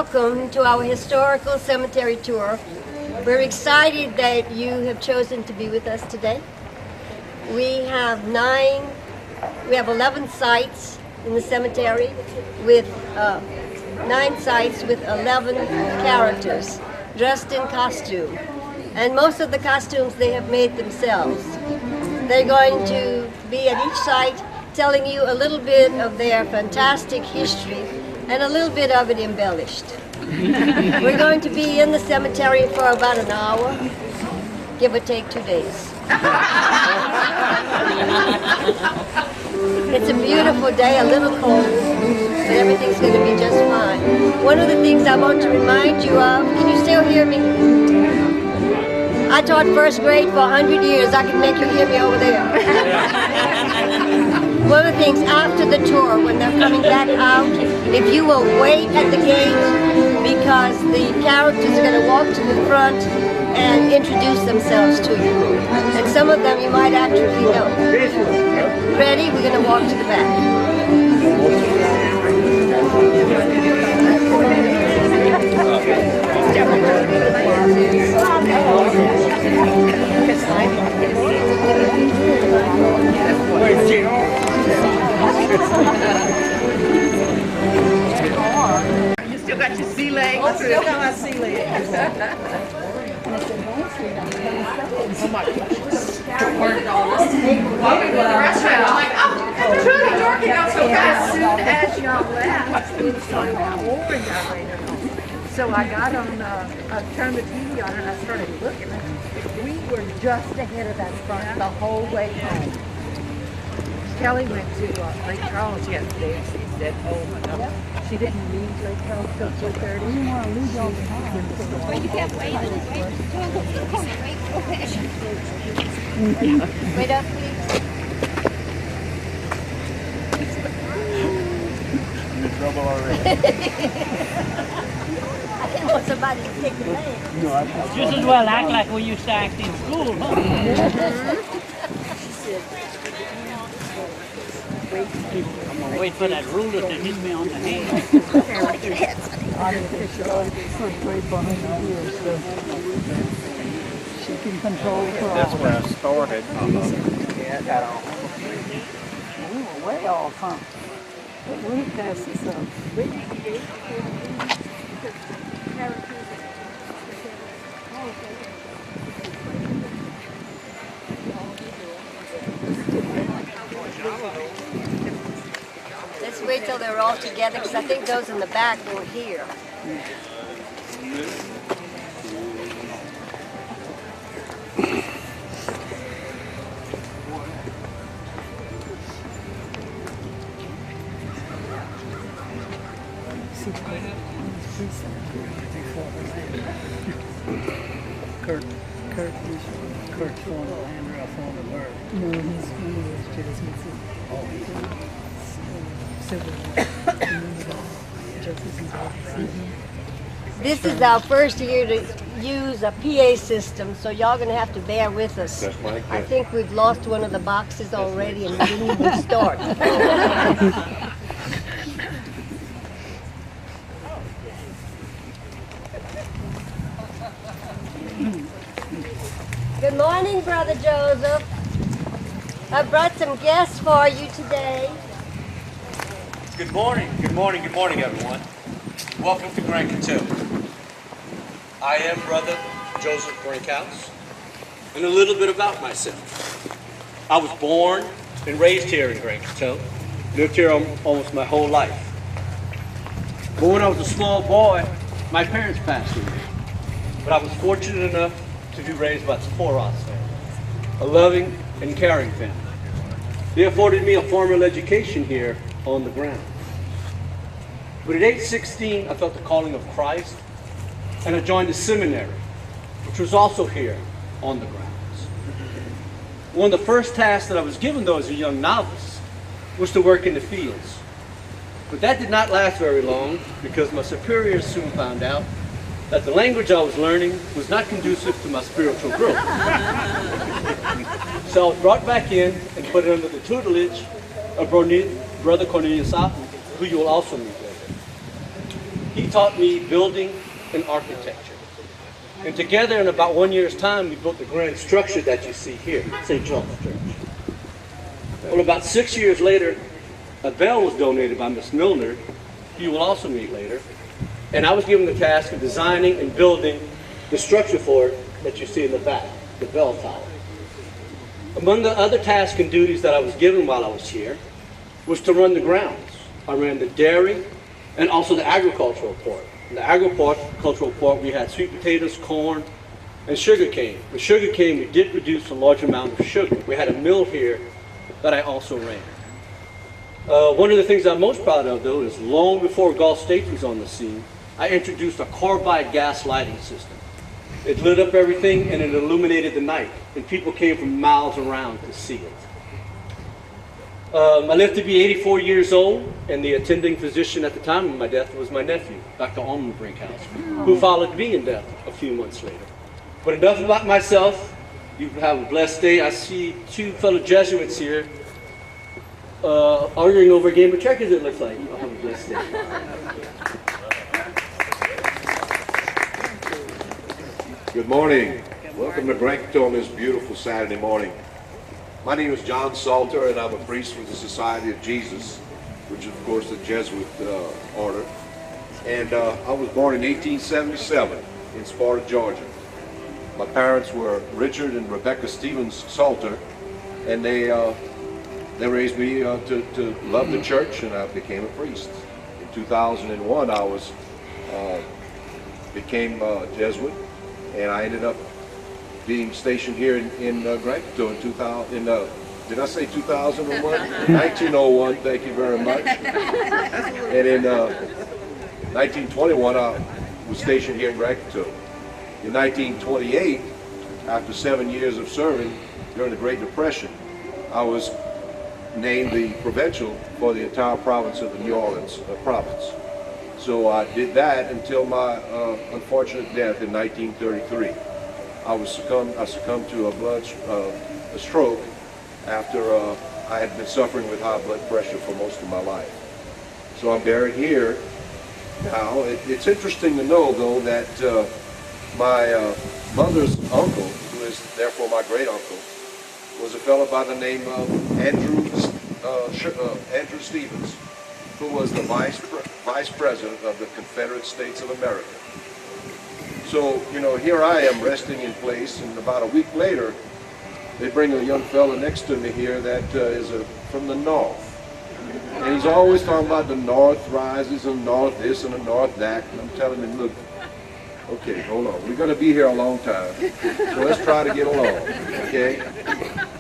welcome to our historical cemetery tour. We're excited that you have chosen to be with us today. We have 11 sites in the cemetery with 9 sites with 11 characters dressed in costume. And most of the costumes they have made themselves. They're going to be at each site telling you a little bit of their fantastic history and a little bit of it embellished. We're going to be in the cemetery for about an hour, give or take 2 days. It's a beautiful day, a little cold, but everything's going to be just fine. One of the things I want to remind you of, can you still hear me? I taught first grade for 100 years. I can make you hear me over there. One of the things after the tour, when they're coming back out, if you will wait at the gate, because the characters are going to walk to the front and introduce themselves to you. And some of them you might actually know. Ready? We're going to walk to the back. You still got your sea legs? I still got my sea legs. Oh my gosh. Walking to the restaurant, I'm like, oh, Trudy Dorky got so fast. As soon as y'all left, so I got on, I turned the TV on and I started looking. We were just ahead of that front the whole way home. Kelly went to Lake Charles yesterday and she said, oh my God. She didn't leave Lake Charles till 4:30. You want to leave all the time. Well, you can't wait. Wait up, please. You're in trouble already. I didn't want somebody to take the bag. No, Just as well act like we used to act in school, huh? I'm gonna wait for that ruler to hit me on the hand. She can control her. that's where I started. Yeah, I got on. We were way off, huh? But we passed this up. Let's wait till they're all together, because I think those in the back were here. Kurt's phone, Andrew, phone, the bird. No, he's just This is our first year to use a PA system, so y'all gonna have to bear with us. That's my I think we've lost one of the boxes already and we didn't even start. Good morning, Brother Joseph. I brought some guests for you today. Good morning, everyone. Welcome to Grand Coteau. I am Brother Joseph Brinkhouse, and a little bit about myself. I was born and raised here in Grand Coteau, lived here almost my whole life. But when I was a small boy, my parents passed away. But I was fortunate enough to be raised by the Foros family, a loving and caring family. They afforded me a formal education here on the ground. But at age 16, I felt the calling of Christ, and I joined the seminary, which was also here on the grounds. One of the first tasks that I was given, though, as a young novice, was to work in the fields. But that did not last very long, because my superiors soon found out that the language I was learning was not conducive to my spiritual growth. So I was brought back in and put under the tutelage of Brother Cornelius Otten, who you will also meet later. he taught me building and architecture. And together in about 1 year's time, we built the grand structure that you see here, St. Charles Church. Well, about 6 years later, a bell was donated by Miss Milner, who you will also meet later, and I was given the task of designing and building the structure for it that you see in the back, the bell tower. Among the other tasks and duties that I was given while I was here was to run the grounds. I ran the dairy and also the agricultural port. In the agricultural port, we had sweet potatoes, corn, and sugar cane. With sugar cane, we did produce a large amount of sugar. We had a mill here that I also ran. One of the things I'm most proud of, though, is long before Gulf States was on the scene, I introduced a carbide gas lighting system. It lit up everything and it illuminated the night, and people came from miles around to see it. I lived to be 84 years old, and the attending physician at the time of my death was my nephew, Dr. Almond Brinkhouse, who followed me in death a few months later. But enough about myself. You have a blessed day. I see two fellow Jesuits here arguing over a game of checkers, it looks like. You'll have a blessed day. Good morning. Welcome to Brankton on this beautiful Saturday morning. My name is John Salter, and I'm a priest with the Society of Jesus, which is, of course, the Jesuit order. And I was born in 1877 in Sparta, Georgia. My parents were Richard and Rebecca Stevens Salter, and they raised me to love the church, and I became a priest. In 2001, I became a Jesuit, and I ended up being stationed here in Brankton in 2000. Did I say 2001? 1901. Thank you very much. And in 1921, I was stationed here in Brankton. In 1928, after 7 years of serving during the Great Depression, I was named the provincial for the entire province of the New Orleans province. So I did that until my unfortunate death in 1933. I succumbed to a stroke after I had been suffering with high blood pressure for most of my life. So I'm buried here now. It's interesting to know, though, that my mother's uncle, who is therefore my great uncle, was a fellow by the name of Andrew Stevens, who was the vice president of the Confederate States of America. So, you know, here I am resting in place, and about a week later, they bring a young fellow next to me here that is from the North. And he's always talking about the North rises and North this and the North that. And I'm telling him, look, okay, hold on. We're going to be here a long time, so let's try to get along, okay?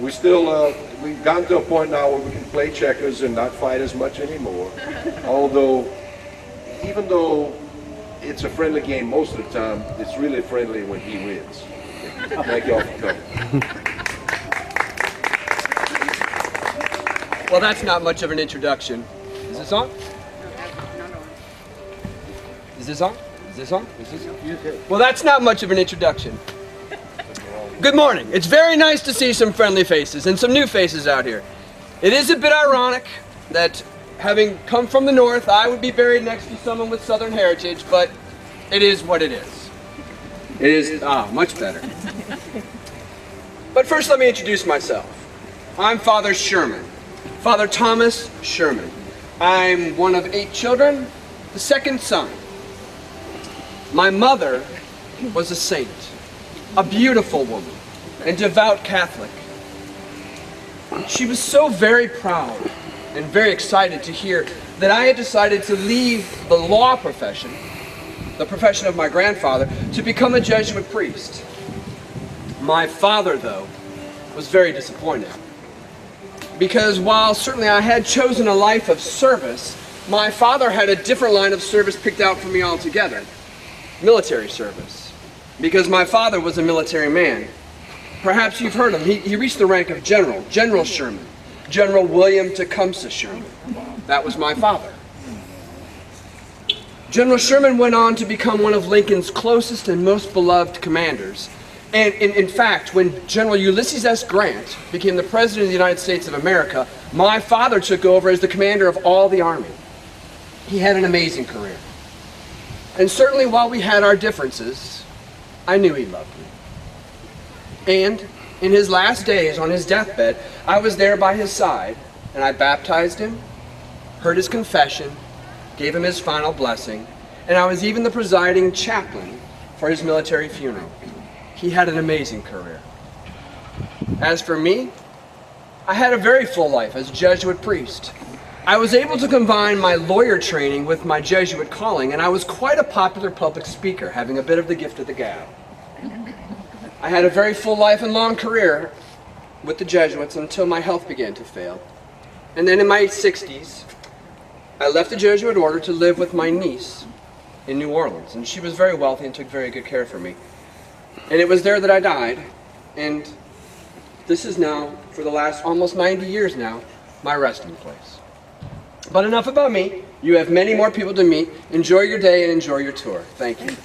We've gotten to a point now where we can play checkers and not fight as much anymore. Although, even though it's a friendly game most of the time, it's really friendly when he wins. Thank you all for coming. Well, that's not much of an introduction. Is this on? Is this on? Is this on? Is this on? Well, that's not much of an introduction. Good morning. It's very nice to see some friendly faces and some new faces out here. It is a bit ironic that having come from the North, I would be buried next to someone with Southern heritage, but it is what it is. It is, much better. But first let me introduce myself. I'm Father Sherman, Father Thomas Sherman. I'm one of 8 children, the second son. My mother was a saint, a beautiful woman, and devout Catholic. She was so very proud and very excited to hear that I had decided to leave the law profession, the profession of my grandfather, to become a Jesuit priest. My father, though, was very disappointed. Because while certainly I had chosen a life of service, my father had a different line of service picked out for me altogether. Military service. Because my father was a military man. Perhaps you've heard him. He reached the rank of general, General Sherman. General William Tecumseh Sherman. That was my father. General Sherman went on to become one of Lincoln's closest and most beloved commanders. And in fact, when General Ulysses S. Grant became the President of the United States of America, my father took over as the commander of all the Army. He had an amazing career. And certainly while we had our differences, I knew he loved me. And in his last days on his deathbed, I was there by his side, and I baptized him, heard his confession, gave him his final blessing, and I was even the presiding chaplain for his military funeral. He had an amazing career. As for me, I had a very full life as a Jesuit priest. I was able to combine my lawyer training with my Jesuit calling, and I was quite a popular public speaker, having a bit of the gift of the gab. I had a very full life and long career with the Jesuits until my health began to fail. And then in my 60s, I left the Jesuit order to live with my niece in New Orleans, and she was very wealthy and took very good care for me. And it was there that I died, and this is now, for the last almost 90 years now, my resting place. But enough about me. You have many more people to meet. Enjoy your day and enjoy your tour. Thank you.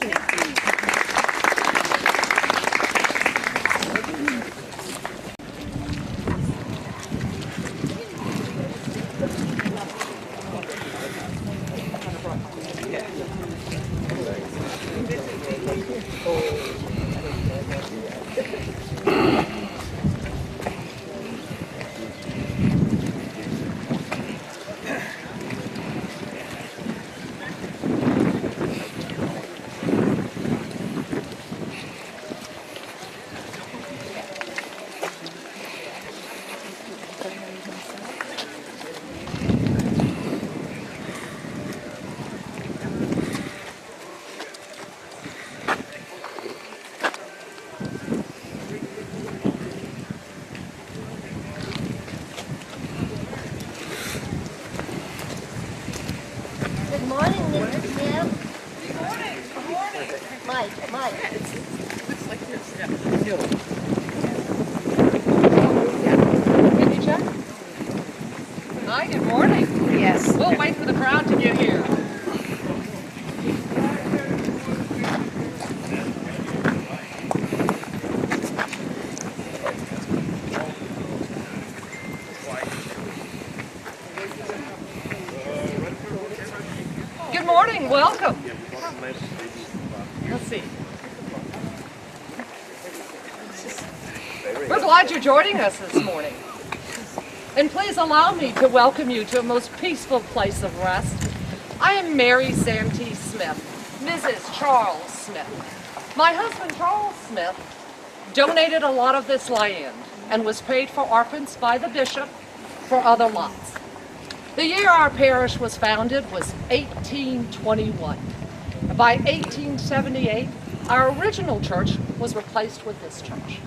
Good morning, Mr. Smith. Good morning. Good morning. Mike. Looks like you're still. Can you check? Hi, good morning. Yes. We'll wait for the crowd to get here. Good morning, welcome. Let's see. We're glad you're joining us this morning. And please allow me to welcome you to a most peaceful place of rest. I am Mary Santee Smith, Mrs. Charles Smith. My husband, Charles Smith, donated a lot of this land and was paid for orphans by the bishop for other lots. The year our parish was founded was 1821. By 1878, our original church was replaced with this church.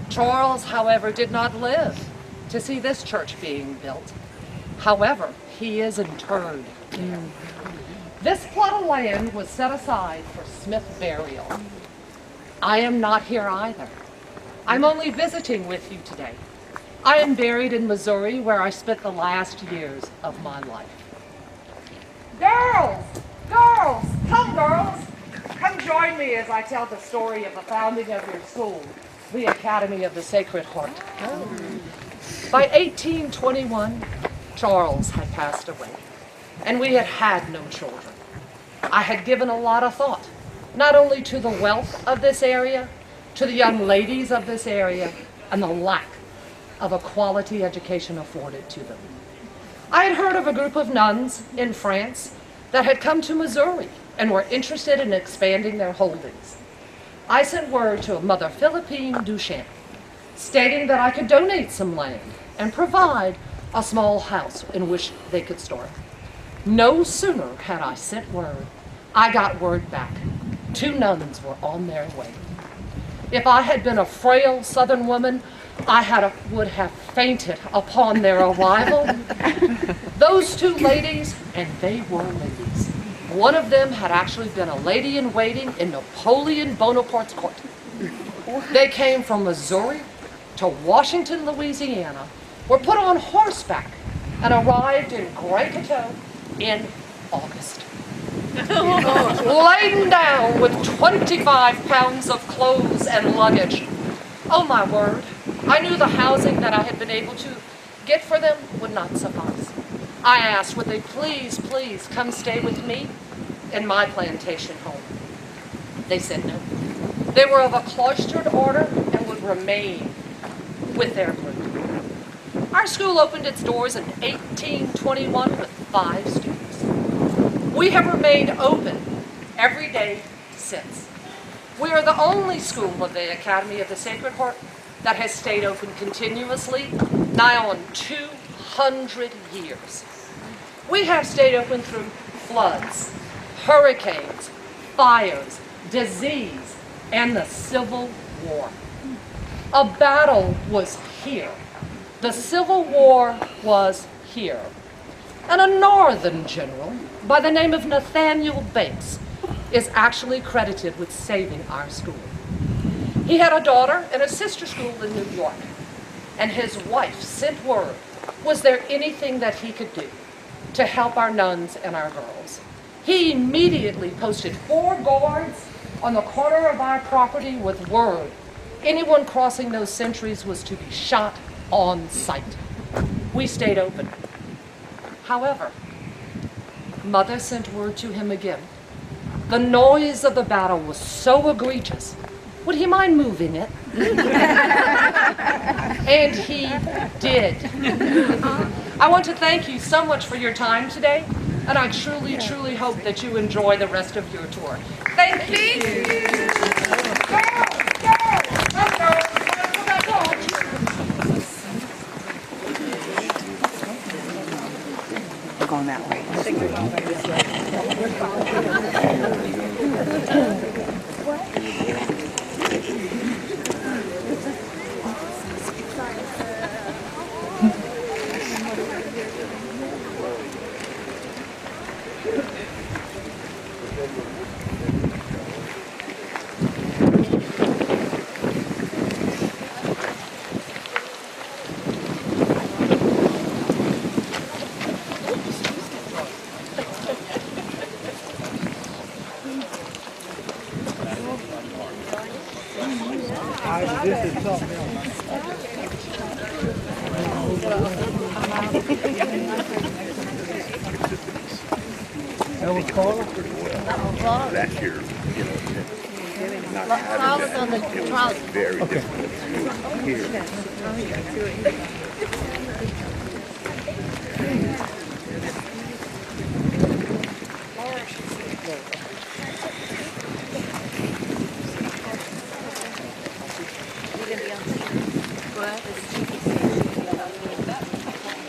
Charles, however, did not live to see this church being built. However, he is interred here. This plot of land was set aside for Smith burial. I am not here either. I'm only visiting with you today. I am buried in Missouri, where I spent the last years of my life. Girls! Girls! Come, girls! Come join me as I tell the story of the founding of your school, the Academy of the Sacred Heart. By 1821, Charles had passed away, and we had had no children. I had given a lot of thought, not only to the wealth of this area, to the young ladies of this area, and the lack of a quality education afforded to them. I had heard of a group of nuns in France that had come to Missouri and were interested in expanding their holdings. I sent word to Mother Philippine Duchamp, stating that I could donate some land and provide a small house in which they could store. No sooner had I sent word, I got word back. 2 nuns were on their way. If I had been a frail Southern woman, I would have fainted upon their arrival. Those 2 ladies, and they were ladies. One of them had actually been a lady-in-waiting in Napoleon Bonaparte's court. They came from Missouri to Washington, Louisiana, were put on horseback, and arrived in Grand Coteau in August. Laden down with 25 pounds of clothes and luggage. Oh my word, I knew the housing that I had been able to get for them would not suffice. I asked, would they please come stay with me? in my plantation home? They said no. They were of a cloistered order and would remain with their group. Our school opened its doors in 1821 with 5 students. We have remained open every day since. We are the only school of the Academy of the Sacred Heart that has stayed open continuously, nigh on 200 years. We have stayed open through floods, hurricanes, fires, disease, and the Civil War. A battle was here. The Civil War was here. And a northern general by the name of Nathaniel Banks is actually credited with saving our school. He had a daughter in a sister school in New York, and his wife sent word, was there anything that he could do to help our nuns and our girls? He immediately posted 4 guards on the corner of our property with word, anyone crossing those sentries was to be shot on sight. We stayed open. However, Mother sent word to him again. The noise of the battle was so egregious. Would he mind moving it? And he did. I want to thank you so much for your time today, and I truly, truly hope that you enjoy the rest of your tour. Thank you. We're going that way. Last year, you know, not having that, it was very difficult to hear.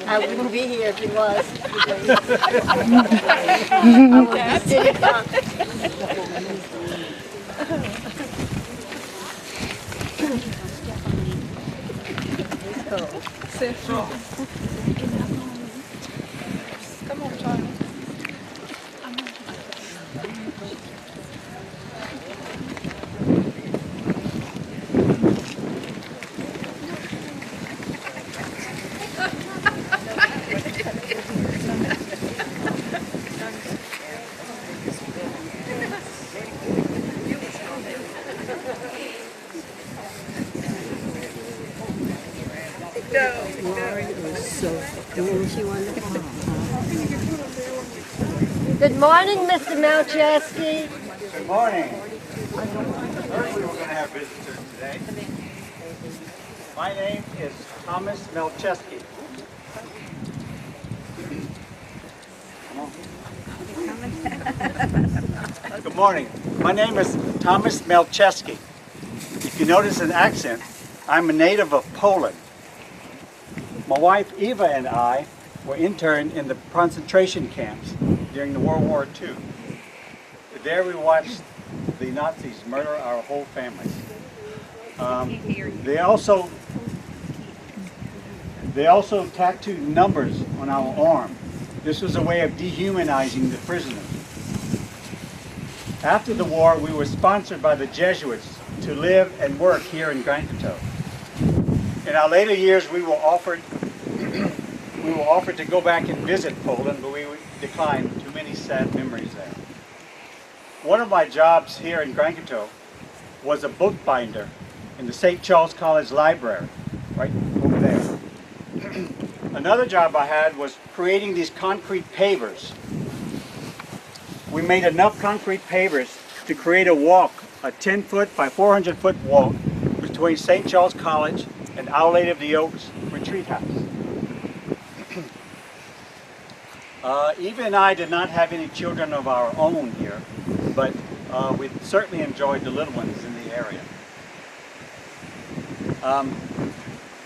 I wouldn't be here if he was. I would be sitting down. Come on, child. Good morning, Mr. Malcheski. Good morning. First, we were going to have visitors today. My name is Thomas Melcheski. Good morning. My name is Thomas Melcheski. If you notice an accent, I'm a native of Poland. My wife Eva and I were interned in the concentration camps during the World War II. There we watched the Nazis murder our whole family. They also tattooed numbers on our arm. This was a way of dehumanizing the prisoners. After the war, we were sponsored by the Jesuits to live and work here in Grand Coteau. In our later years, we were offered to go back and visit Poland, but we declined. Too many sad memories there. One of my jobs here in Grand Coteau was a bookbinder in the St. Charles College Library, right over there. Another job I had was creating these concrete pavers. we made enough concrete pavers to create a walk, a 10-foot by 400-foot walk between St. Charles College and Our Lady of the Oaks Retreat House. Eva and I did not have any children of our own here, but we certainly enjoyed the little ones in the area.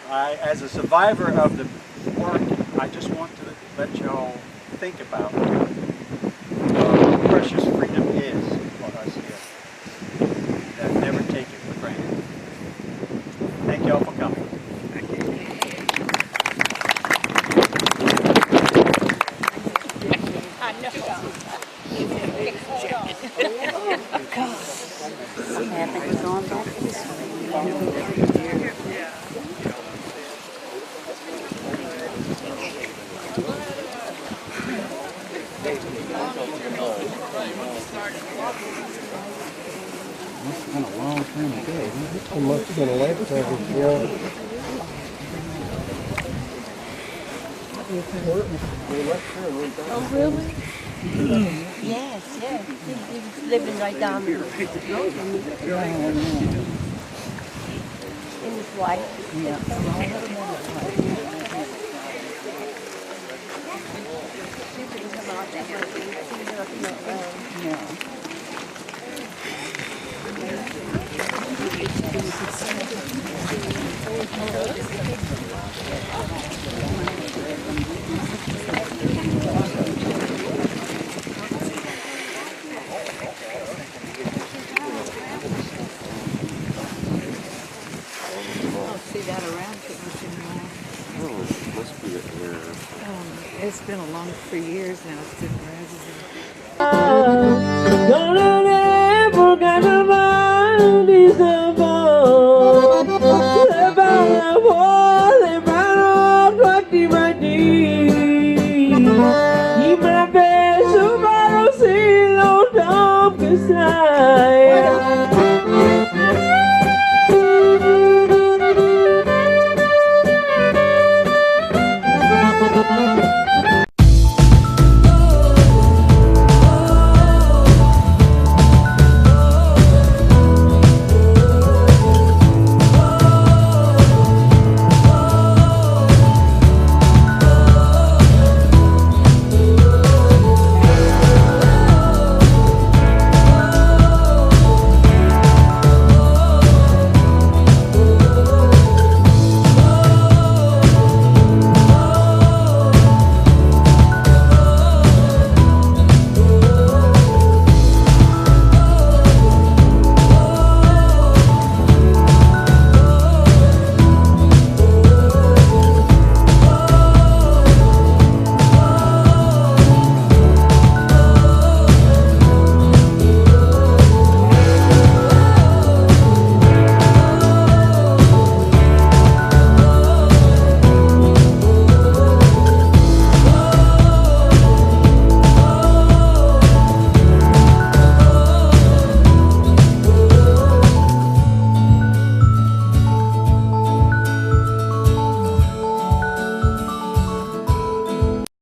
As a survivor of the work, I just want to let y'all think about how precious freedom is for us here. That never take it for granted. Thank y'all for coming. Thank you. It's been a long time ago. It must have been a lifetime before. Oh, really? Yes, yes. He was living right down the road. And his wife. See that around too much anymore. Oh, it must be an error. It's been along for years now. It's been Gonna